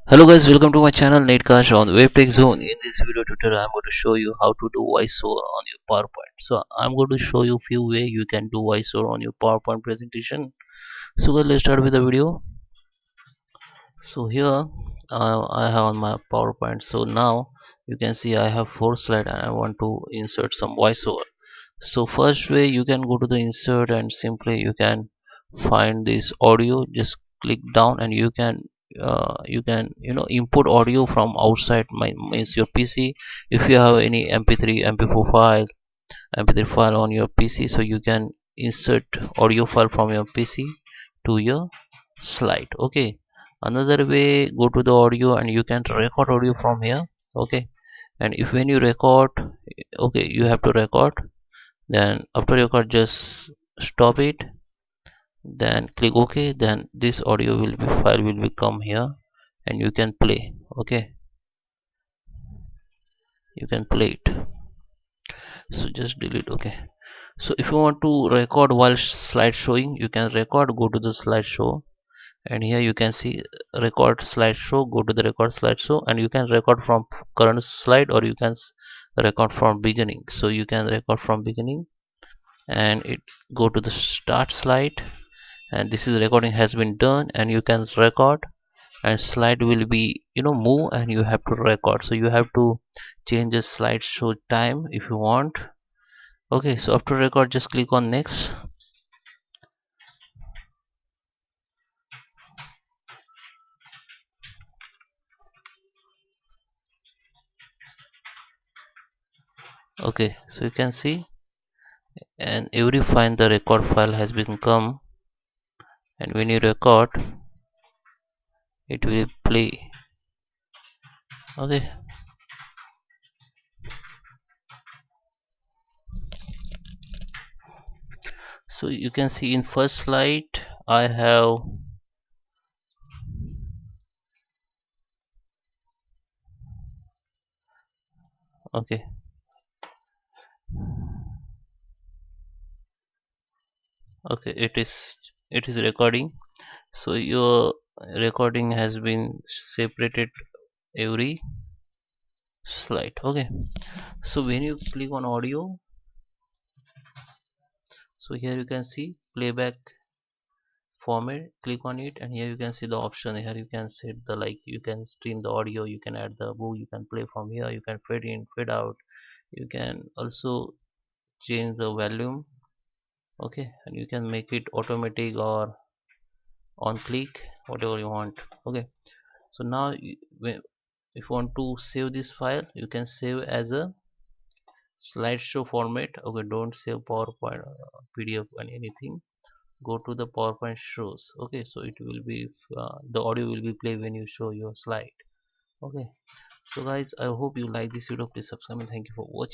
Hello guys, welcome to my channel Netcast on the Web Tech Zone. In this video tutorial, I'm going to show you how to do voiceover on your PowerPoint. So I'm going to show you few ways you can do voiceover on your PowerPoint presentation. So guys, let's start with the video. So here I have on my PowerPoint. So now you can see I have 4 slides and I want to insert some voiceover. So first way, you can go to the insert and simply you can find this audio. Just click down and you can import audio from outside means your PC. If you have any mp3 mp4 file mp3 file on your PC, so you can insert audio file from your PC to your slide. Okay, another way, go to the audio and you can record audio from here. Okay, and if when you record, okay, you have to record, then after your record just stop it, then click OK. Then this audio will be file will become here and you can play. Okay, you can play it. So just delete. Okay, so if you want to record while slide showing, you can record, go to the slideshow, and here you can see record slideshow. Go to the record slideshow and you can record from current slide or you can record from beginning. So you can record from beginning and it go to the start slide, and this is recording has been done, and you can record and slide will be move and you have to record. So you have to change the slideshow time if you want. Okay, so after record just click on next. Okay, so you can see, and every file the record file has been come, and when you record it will play. Okay, so you can see in first slide I have, okay, okay, it is recording. So your recording has been separated every slide. Okay, so when you click on audio, so here you can see playback format, click on it, and here you can see the option. Here you can set the, like, you can stream the audio, you can add the book, you can play from here, you can fade in, fade out, you can also change the volume. Okay, and you can make it automatic or on click, whatever you want. Okay, so now if you want to save this file, you can save as a slideshow format. Okay, don't save PowerPoint, PDF and anything. Go to the PowerPoint shows. Okay, so it will be the audio will be play when you show your slide. Okay, so guys, I hope you like this video. Please subscribe and thank you for watching.